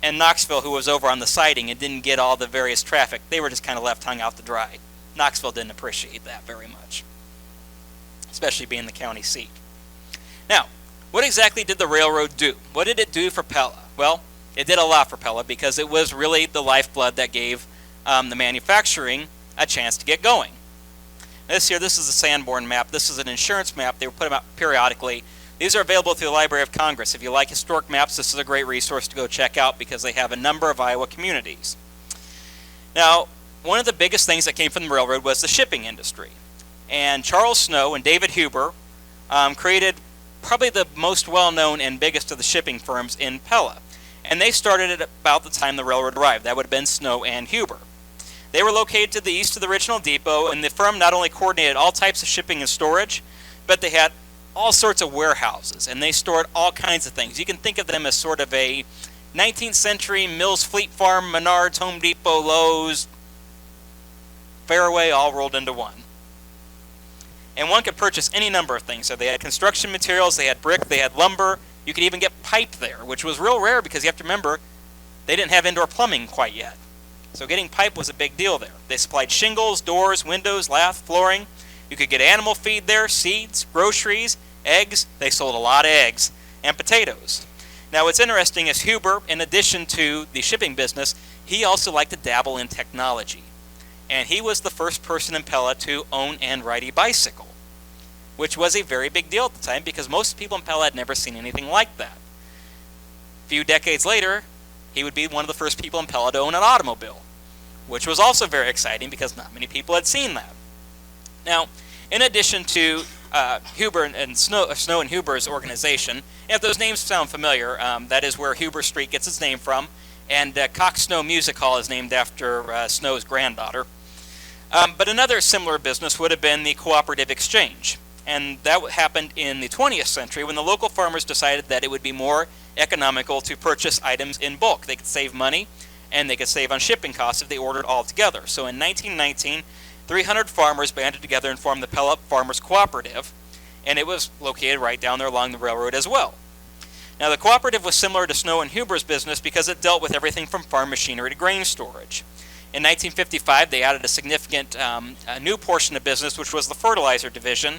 and Knoxville, who was over on the siding and didn't get all the various traffic, they were just kind of left hung out to dry. Knoxville didn't appreciate that very much, especially being the county seat. Now, what exactly did the railroad do? What did it do for Pella? Well, it did a lot for Pella because it was really the lifeblood that gave the manufacturing a chance to get going. This is a Sanborn map. This is an insurance map. They were put out periodically. These are available through the Library of Congress. If you like historic maps, this is a great resource to go check out because they have a number of Iowa communities. Now, one of the biggest things that came from the railroad was the shipping industry. And Charles Snow and David Huber created probably the most well-known and biggest of the shipping firms in Pella. And they started at about the time the railroad arrived. That would have been Snow and Huber. They were located to the east of the original depot, and the firm not only coordinated all types of shipping and storage, but they had all sorts of warehouses, and they stored all kinds of things. You can think of them as sort of a 19th century Mills Fleet Farm, Menards, Home Depot, Lowe's, Fairway, all rolled into one. And one could purchase any number of things. So they had construction materials, they had brick, they had lumber. You could even get pipe there, which was real rare because you have to remember, they didn't have indoor plumbing quite yet. So getting pipe was a big deal there. They supplied shingles, doors, windows, lath, flooring. You could get animal feed there, seeds, groceries, eggs. They sold a lot of eggs, and potatoes. Now what's interesting is Huber, in addition to the shipping business, he also liked to dabble in technology. And he was the first person in Pella to own and ride a bicycle, which was a very big deal at the time because most people in Pella had never seen anything like that. A few decades later, he would be one of the first people in Pella to own an automobile. which was also very exciting because not many people had seen that. Now, in addition to Huber and Snow and Huber's organization, if those names sound familiar, that is where Huber Street gets its name from, and Cox Snow Music Hall is named after Snow's granddaughter. But another similar business would have been the cooperative exchange. And that happened in the 20th century when the local farmers decided that it would be more economical to purchase items in bulk. They could save money, and they could save on shipping costs if they ordered all together. So in 1919, 300 farmers banded together and formed the Pella Farmers Cooperative, and it was located right down there along the railroad as well. Now the cooperative was similar to Snow and Huber's business because it dealt with everything from farm machinery to grain storage. In 1955, they added a significant new portion of business, which was the fertilizer division.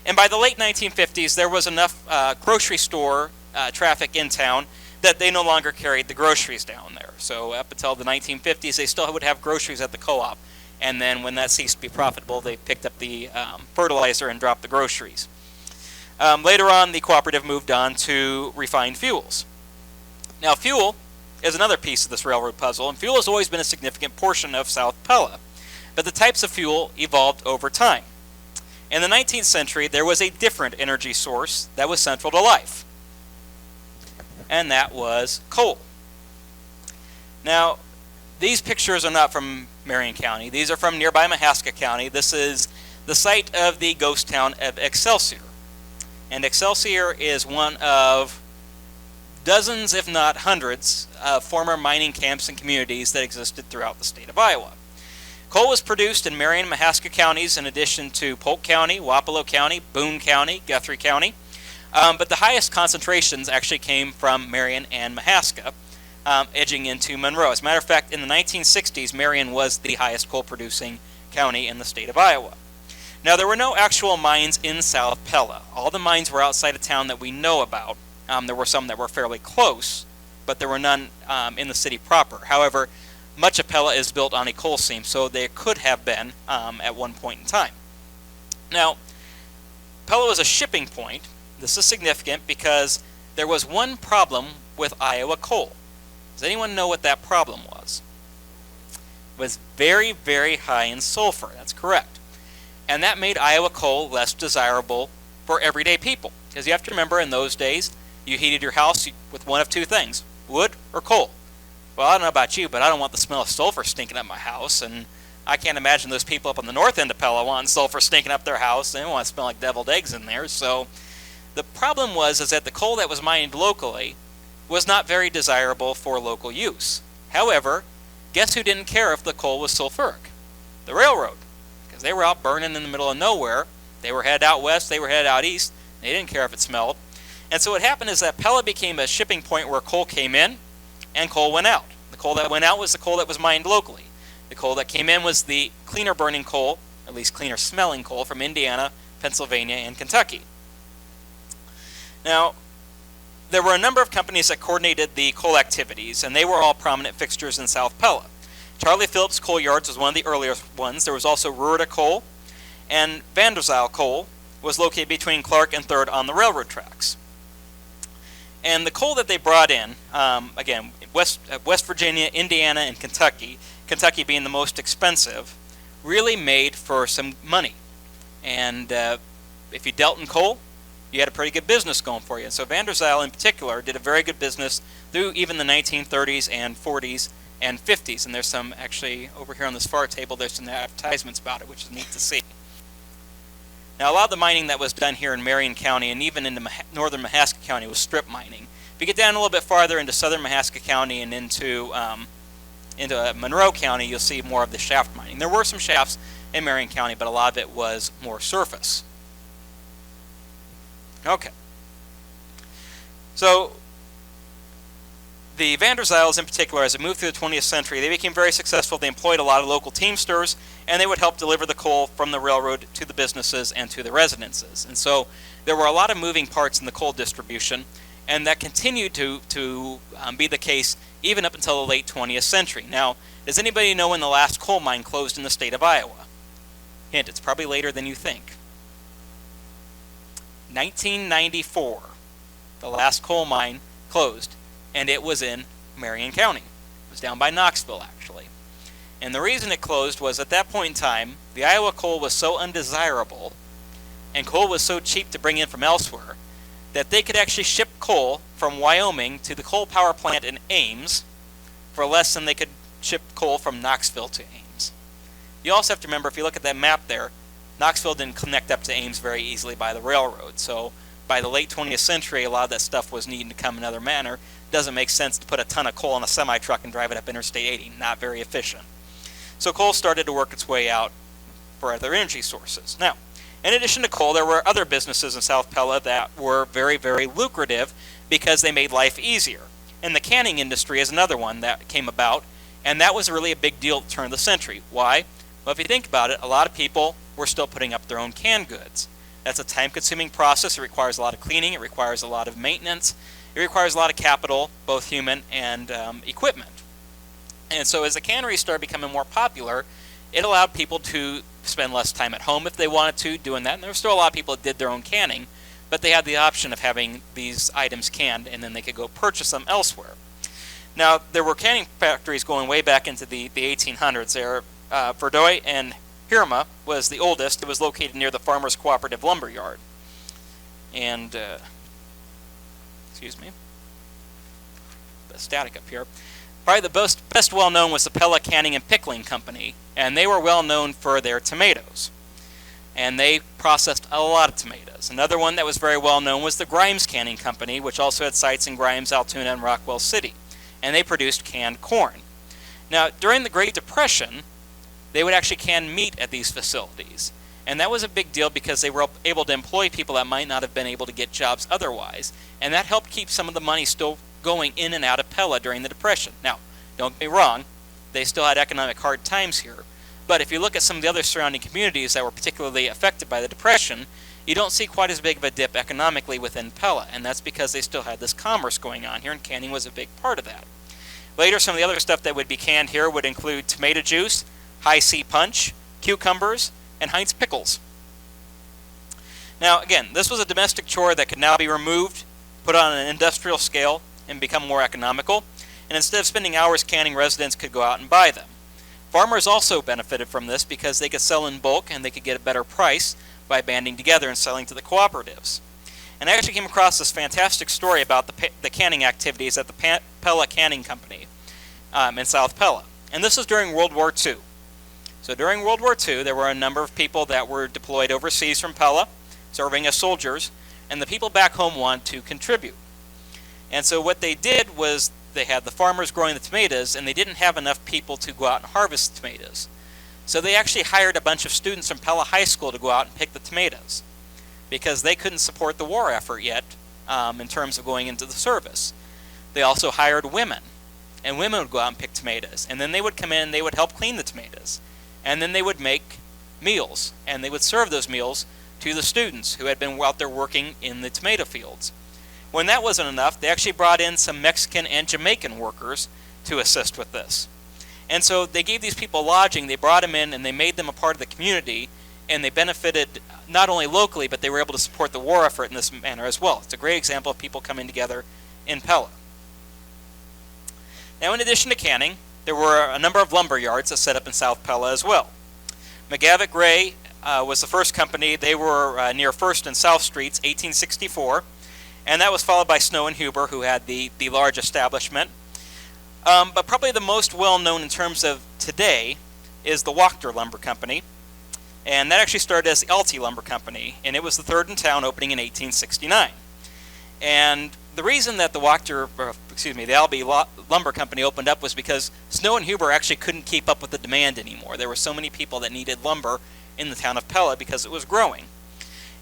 And by the late 1950s, there was enough grocery store traffic in town that they no longer carried the groceries down there. So up until the 1950s, they still would have groceries at the co-op. And then when that ceased to be profitable, they picked up the fertilizer and dropped the groceries. Later on, the cooperative moved on to refined fuels. Now, fuel is another piece of this railroad puzzle, and fuel has always been a significant portion of South Pella. But the types of fuel evolved over time. In the 19th century, there was a different energy source that was central to life, and that was coal. Now, these pictures are not from Marion County. These are from nearby Mahaska County. This is the site of the ghost town of Excelsior. And Excelsior is one of dozens, if not hundreds, of former mining camps and communities that existed throughout the state of Iowa. Coal was produced in Marion and Mahaska counties in addition to Polk County, Wapello County, Boone County, Guthrie County. But the highest concentrations actually came from Marion and Mahaska, edging into Monroe. As a matter of fact, in the 1960s, Marion was the highest coal-producing county in the state of Iowa. Now, there were no actual mines in South Pella. All the mines were outside of town that we know about. There were some that were fairly close, but there were none in the city proper. However, much of Pella is built on a coal seam, so there could have been at one point in time. Now, Pella was a shipping point. This is significant because there was one problem with Iowa coal. Does anyone know what that problem was? It was very, very high in sulfur. That's correct. And that made Iowa coal less desirable for everyday people. Because you have to remember, in those days, you heated your house with one of two things, wood or coal. Well, I don't know about you, but I don't want the smell of sulfur stinking up my house, and I can't imagine those people up on the north end of Pella wanting sulfur stinking up their house. They don't want to smell like deviled eggs in there. So the problem was that the coal that was mined locally was not very desirable for local use. However, guess who didn't care if the coal was sulfuric? The railroad, because they were out burning in the middle of nowhere. They were headed out west, they were headed out east. They didn't care if it smelled. And so what happened is that Pella became a shipping point where coal came in and coal went out. The coal that went out was the coal that was mined locally. The coal that came in was the cleaner burning coal, at least cleaner smelling coal, from Indiana, Pennsylvania, and Kentucky. Now, there were a number of companies that coordinated the coal activities, and they were all prominent fixtures in South Pella. Charlie Phillips Coal Yards was one of the earlier ones. There was also Ruhrda Coal, and Vanderzijl Coal was located between Clark and 3rd on the railroad tracks. And the coal that they brought in, again, West Virginia, Indiana, and Kentucky being the most expensive, really made for some money. And if you dealt in coal, you had a pretty good business going for you. And so Vanderzijl in particular did a very good business through even the 1930s and 40s and 50s. And there's some, actually, over here on this far table, there's some advertisements about it, which is neat to see. Now, a lot of the mining that was done here in Marion County and even into northern Mahaska County was strip mining. If you get down a little bit farther into southern Mahaska County and into Monroe County, you'll see more of the shaft mining. There were some shafts in Marion County, but a lot of it was more surface. Okay. So the Vanderzijls in particular, as it moved through the 20th century, they became very successful. They employed a lot of local teamsters, and they would help deliver the coal from the railroad to the businesses and to the residences. And so there were a lot of moving parts in the coal distribution, and that continued to be the case even up until the late 20th century. Now, does anybody know when the last coal mine closed in the state of Iowa? Hint, it's probably later than you think. 1994, the last coal mine closed, and it was in Marion County. It was down by Knoxville, actually. And the reason it closed was at that point in time, the Iowa coal was so undesirable and coal was so cheap to bring in from elsewhere that they could actually ship coal from Wyoming to the coal power plant in Ames for less than they could ship coal from Knoxville to Ames. You also have to remember, if you look at that map there, Knoxville didn't connect up to Ames very easily by the railroad. So by the late 20th century, a lot of that stuff was needing to come in another manner. Doesn't make sense to put a ton of coal on a semi-truck and drive it up Interstate 80. Not very efficient. So coal started to work its way out for other energy sources. Now, in addition to coal, there were other businesses in South Pella that were very, very lucrative because they made life easier. And the canning industry is another one that came about, and that was really a big deal at the turn of the century. Why? Well, if you think about it, a lot of people were still putting up their own canned goods. That's a time-consuming process. It requires a lot of cleaning. It requires a lot of maintenance. It requires a lot of capital, both human and equipment. And so as the canneries started becoming more popular, it allowed people to spend less time at home if they wanted to doing that. And there were still a lot of people that did their own canning, but they had the option of having these items canned, and then they could go purchase them elsewhere. Now, there were canning factories going way back into the 1800s. There, Verdoy and Hirma was the oldest. It was located near the Farmers Cooperative Lumber Yard. And, excuse me, the static up here. Probably the best well-known was the Pella Canning and Pickling Company, and they were well-known for their tomatoes. And they processed a lot of tomatoes. Another one that was very well-known was the Grimes Canning Company, which also had sites in Grimes, Altoona, and Rockwell City. And they produced canned corn. Now, during the Great Depression, they would actually can meat at these facilities. And that was a big deal because they were able to employ people that might not have been able to get jobs otherwise. And that helped keep some of the money still going in and out of Pella during the Depression. Now, don't get me wrong, they still had economic hard times here. But if you look at some of the other surrounding communities that were particularly affected by the Depression, you don't see quite as big of a dip economically within Pella. And that's because they still had this commerce going on here, and canning was a big part of that. Later, some of the other stuff that would be canned here would include tomato juice, high C punch, cucumbers, and Heinz pickles. Now, again, this was a domestic chore that could now be removed, put on an industrial scale, and become more economical. And instead of spending hours canning, residents could go out and buy them. Farmers also benefited from this because they could sell in bulk and they could get a better price by banding together and selling to the cooperatives. And I actually came across this fantastic story about the canning activities at the Pella Canning Company in South Pella. And this was during World War II. So during World War II, there were a number of people that were deployed overseas from Pella, serving as soldiers, and the people back home wanted to contribute. And so what they did was they had the farmers growing the tomatoes, and they didn't have enough people to go out and harvest the tomatoes. So they actually hired a bunch of students from Pella High School to go out and pick the tomatoes, because they couldn't support the war effort yet in terms of going into the service. They also hired women, and women would go out and pick tomatoes, and then they would come in and they would help clean the tomatoes. And then they would make meals, and they would serve those meals to the students who had been out there working in the tomato fields. When that wasn't enough, they actually brought in some Mexican and Jamaican workers to assist with this. And so they gave these people lodging, they brought them in, and they made them a part of the community, and they benefited not only locally, but they were able to support the war effort in this manner as well. It's a great example of people coming together in Pella. Now, in addition to canning, there were a number of lumber yards that set up in South Pella as well. McGavick Ray was the first company. They were near 1st and South Streets, 1864. And that was followed by Snow and Huber, who had the large establishment. But probably the most well-known in terms of today is the Wachter Lumber Company. And that actually started as the Alti Lumber Company, and it was the third in town, opening in 1869. And the reason that the the Albee Lumber Company opened up was because Snow and Huber actually couldn't keep up with the demand anymore. There were so many people that needed lumber in the town of Pella because it was growing.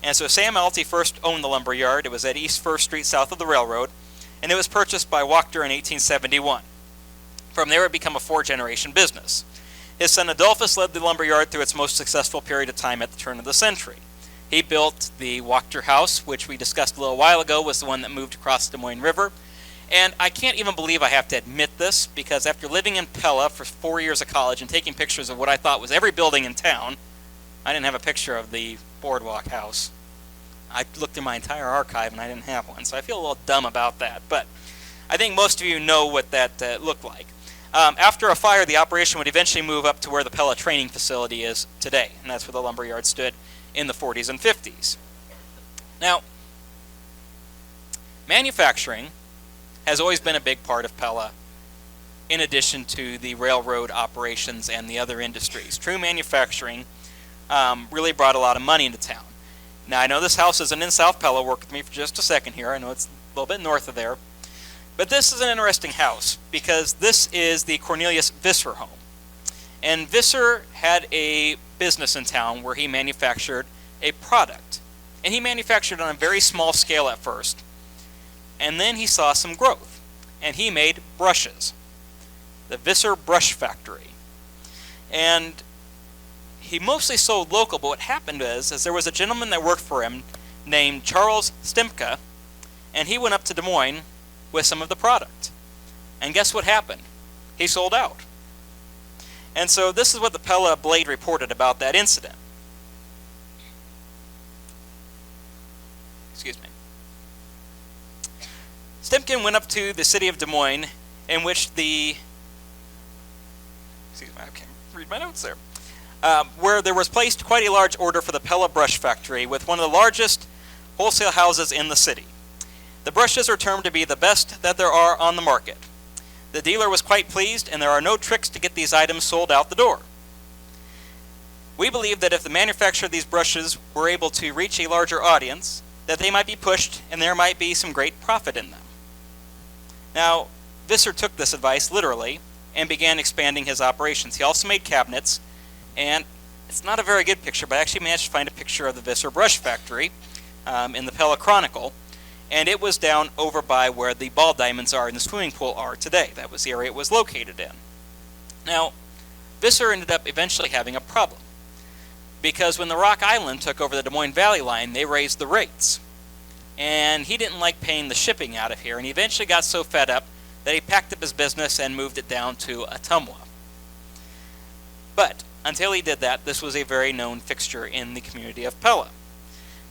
And so Sam Alty first owned the lumber yard. It was at East 1st Street south of the railroad, and it was purchased by Wachter in 1871. From there it became a 4-generation business. His son Adolphus led the lumber yard through its most successful period of time at the turn of the century. He built the Wachter House, which we discussed a little while ago, was the one that moved across the Des Moines River. And I can't even believe I have to admit this, because after living in Pella for 4 years of college and taking pictures of what I thought was every building in town, I didn't have a picture of the Boardwalk House. I looked through my entire archive and I didn't have one, so I feel a little dumb about that. But I think most of you know what that looked like. After a fire, the operation would eventually move up to where the Pella training facility is today, and that's where the lumber yard stood in the 40s and 50s. Now, manufacturing has always been a big part of Pella, in addition to the railroad operations and the other industries. True manufacturing really brought a lot of money into town. Now, I know this house isn't in South Pella. Work with me for just a second here. I know it's a little bit north of there. But this is an interesting house because this is the Cornelius Visser home. And Visser had a business in town where he manufactured a product. And he manufactured on a very small scale at first. And then he saw some growth. And he made brushes. The Visser Brush Factory. And he mostly sold local, but what happened is there was a gentleman that worked for him named Charles Stimka, and he went up to Des Moines with some of the product. And guess what happened? He sold out. And so this is what the Pella Blade reported about that incident. Excuse me. Stimkin went up to the city of Des Moines, in which the... Excuse me, I can't read my notes there. Where there was placed quite a large order for the Pella Brush Factory with one of the largest wholesale houses in the city. The brushes are termed to be the best that there are on the market. The dealer was quite pleased, and there are no tricks to get these items sold out the door. We believe that if the manufacturer of these brushes were able to reach a larger audience, that they might be pushed and there might be some great profit in them. Now, Visser took this advice literally and began expanding his operations. He also made cabinets, and it's not a very good picture, but I actually managed to find a picture of the Visser Brush Factory in the Pella Chronicle, and it was down over by where the ball diamonds are and the swimming pool are today. That was the area it was located in. Now, Visser ended up eventually having a problem, because when the Rock Island took over the Des Moines Valley line, they raised the rates. And he didn't like paying the shipping out of here, and he eventually got so fed up that he packed up his business and moved it down to Ottumwa. But until he did that, this was a very known fixture in the community of Pella.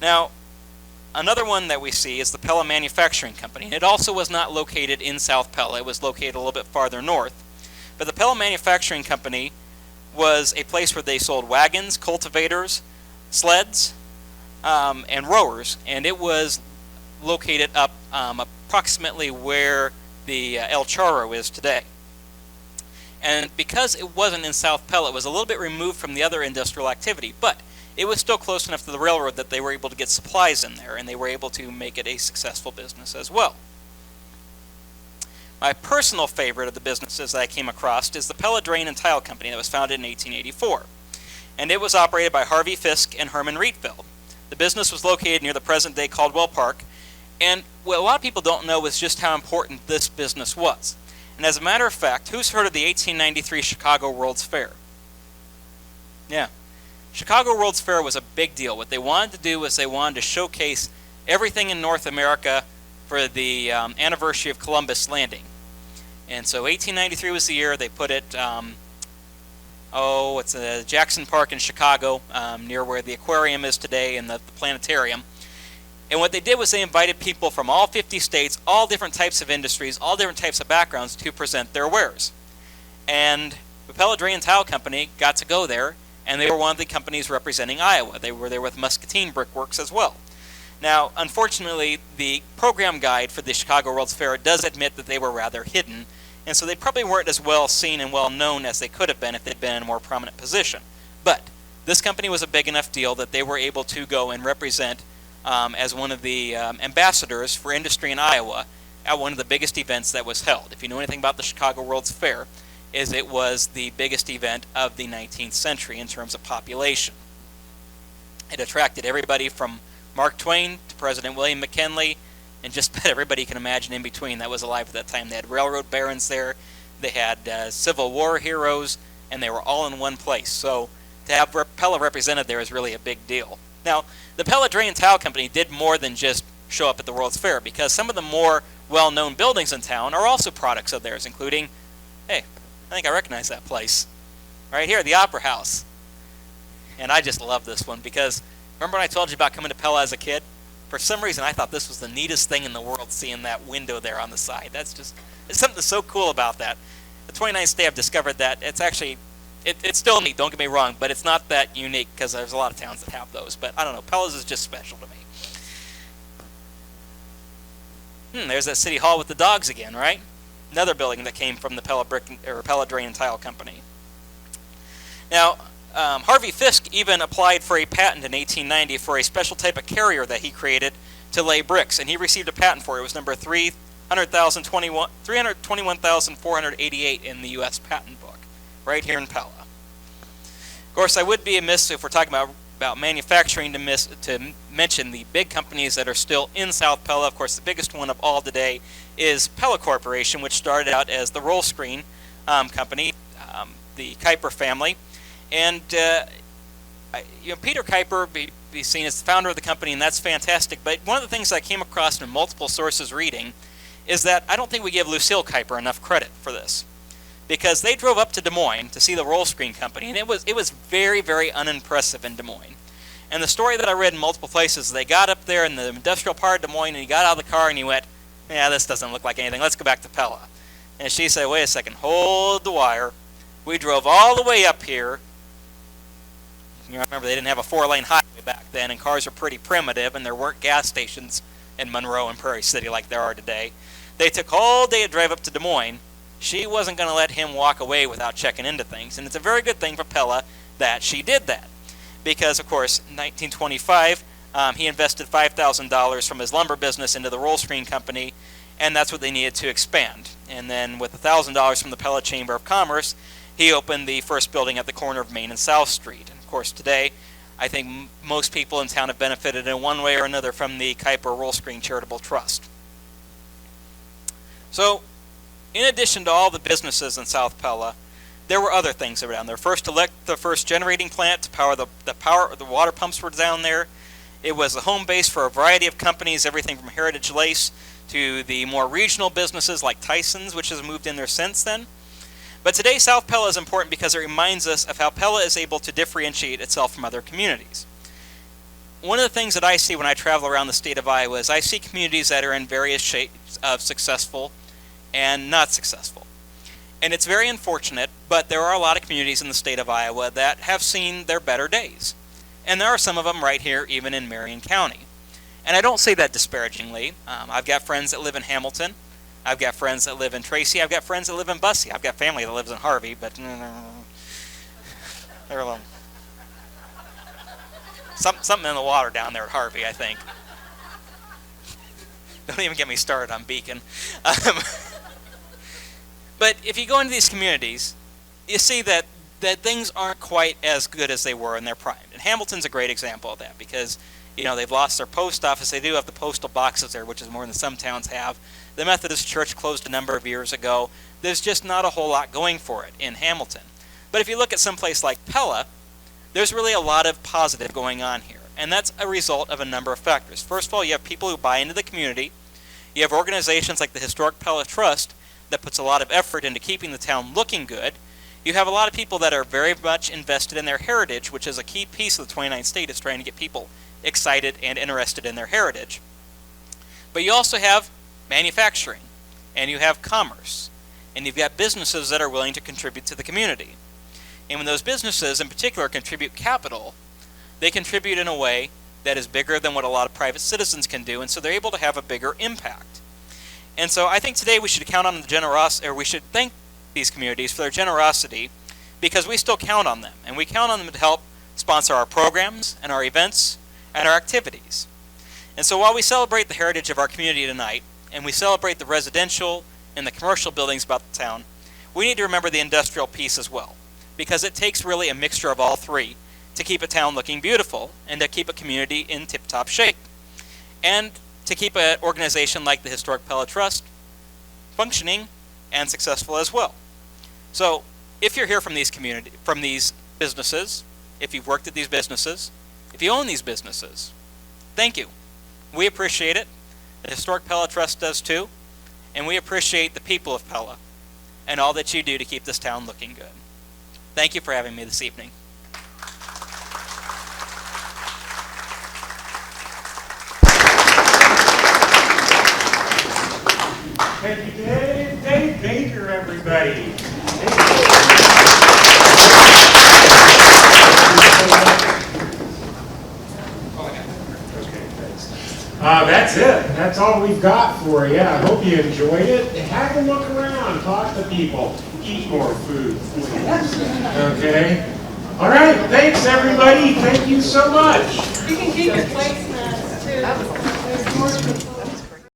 Now, another one that we see is the Pella Manufacturing Company. It also was not located in South Pella. It was located a little bit farther north. But the Pella Manufacturing Company was a place where they sold wagons, cultivators, sleds, and rowers. And it was located up approximately where the El Charro is today. And because it wasn't in South Pella, it was a little bit removed from the other industrial activity, but it was still close enough to the railroad that they were able to get supplies in there, and they were able to make it a successful business as well. My personal favorite of the businesses that I came across is the Pella Drain and Tile Company that was founded in 1884. And it was operated by Harvey Fisk and Herman Rietveld. The business was located near the present-day Caldwell Park, and what a lot of people don't know is just how important this business was. And as a matter of fact, who's heard of the 1893 Chicago World's Fair? Yeah. Chicago World's Fair was a big deal. What they wanted to do was they wanted to showcase everything in North America for the anniversary of Columbus landing. And so 1893 was the year. They put it, it's Jackson Park in Chicago, near where the aquarium is today and the planetarium. And what they did was they invited people from all 50 states, all different types of industries, all different types of backgrounds to present their wares. And the Pella Drain and Tile Company got to go there, and they were one of the companies representing Iowa. They were there with Muscatine Brickworks as well. Now, unfortunately, the program guide for the Chicago World's Fair does admit that they were rather hidden, and so they probably weren't as well seen and well known as they could have been if they'd been in a more prominent position. But this company was a big enough deal that they were able to go and represent as one of the ambassadors for industry in Iowa at one of the biggest events that was held. If you know anything about the Chicago World's Fair, it was the biggest event of the 19th century in terms of population. It attracted everybody from Mark Twain to President William McKinley, and just about everybody you can imagine in between that was alive at that time. They had railroad barons there, they had Civil War heroes, and they were all in one place. So to have Pella represented there is really a big deal. Now, the Pella Drain and Tile Company did more than just show up at the World's Fair, because some of the more well-known buildings in town are also products of theirs, including, hey, I think I recognize that place. Right here, the Opera House. And I just love this one, because remember when I told you about coming to Pella as a kid? For some reason, I thought this was the neatest thing in the world, seeing that window there on the side. There's something so cool about that. the 29th state I've discovered that it's actually, it's still neat, don't get me wrong, but it's not that unique because there's a lot of towns that have those. But I don't know, Pella's is just special to me. There's that City Hall with the dogs again, right? Another building that came from the Pella Drain and Tile Company. Now, Harvey Fisk even applied for a patent in 1890 for a special type of carrier that he created to lay bricks, and he received a patent for it. It was number 321,488 in the U.S. Patent Book, right here in Pella. Of course, I would be amiss if we're talking about manufacturing to mention the big companies that are still in South Pella. Of course, the biggest one of all today is Pella Corporation, which started out as the roll screen company, the Kuiper family. And Peter Kuiper be seen as the founder of the company, and that's fantastic. But one of the things I came across in multiple sources reading is that I don't think we give Lucille Kuiper enough credit for this, because they drove up to Des Moines to see the roll screen company, and it was very, very unimpressive in Des Moines. And the story that I read in multiple places, they got up there in the industrial part of Des Moines, and he got out of the car and he went, "Yeah, this doesn't look like anything. Let's go back to Pella." And she said, "Wait a second, hold the wire. We drove all the way up here." Remember, they didn't have a 4-lane highway back then, and cars were pretty primitive, and there weren't gas stations in Monroe and Prairie City like there are today. They took all day to drive up to Des Moines. She wasn't going to let him walk away without checking into things, and it's a very good thing for Pella that she did that, because, of course, in 1925, he invested $5,000 from his lumber business into the roll screen company, and that's what they needed to expand. And then with $1,000 from the Pella Chamber of Commerce, he opened the first building at the corner of Main and South Street. And of course, today, I think most people in town have benefited in one way or another from the Kuiper Roll Screen Charitable Trust. So, in addition to all the businesses in South Pella, there were other things around there. First, the first generating plant to power the water pumps were down there. It was the home base for a variety of companies, everything from Heritage Lace to the more regional businesses like Tyson's, which has moved in there since then. But today, South Pella is important because it reminds us of how Pella is able to differentiate itself from other communities. One of the things that I see when I travel around the state of Iowa is I see communities that are in various shapes of successful and not successful. And it's very unfortunate, but there are a lot of communities in the state of Iowa that have seen their better days. And there are some of them right here, even in Marion County. And I don't say that disparagingly. I've got friends that live in Hamilton. I've got friends that live in Tracy. I've got friends that live in Bussey. I've got family that lives in Harvey, but they're alone. Something in the water down there at Harvey, I think. Don't even get me started on Beacon. But if you go into these communities, you see that things aren't quite as good as they were in their prime. And Hamilton's a great example of that because, they've lost their post office. They do have the postal boxes there, which is more than some towns have. The Methodist Church closed a number of years ago. There's just not a whole lot going for it in Hamilton. But if you look at some place like Pella, there's really a lot of positive going on here. And that's a result of a number of factors. First of all, you have people who buy into the community. You have organizations like the Historic Pella Trust that puts a lot of effort into keeping the town looking good. You have a lot of people that are very much invested in their heritage, which is a key piece of the 29th state, is trying to get people excited and interested in their heritage. But you also have manufacturing, and you have commerce, and you've got businesses that are willing to contribute to the community. And when those businesses in particular contribute capital, they contribute in a way that is bigger than what a lot of private citizens can do, and so they're able to have a bigger impact. And so I think today we should count on the generosity, or we should thank these communities for their generosity, because we still count on them, and we count on them to help sponsor our programs and our events and our activities. And so while we celebrate the heritage of our community tonight, and we celebrate the residential and the commercial buildings about the town, we need to remember the industrial piece as well, because it takes really a mixture of all three to keep a town looking beautiful and to keep a community in tip-top shape, and to keep an organization like the Historic Pella Trust functioning and successful as well. So if you're here from these businesses, if you've worked at these businesses, if you own these businesses, thank you. We appreciate it. The Historic Pella Trust does too, and we appreciate the people of Pella and all that you do to keep this town looking good. Thank you for having me this evening.
Thank you, Dave. Dave Baker, everybody. that's all we've got for you. I hope you enjoyed it. Have a look around, talk to people, eat more food, please. Okay? All right, thanks everybody. Thank you so much.
You can keep your plates now.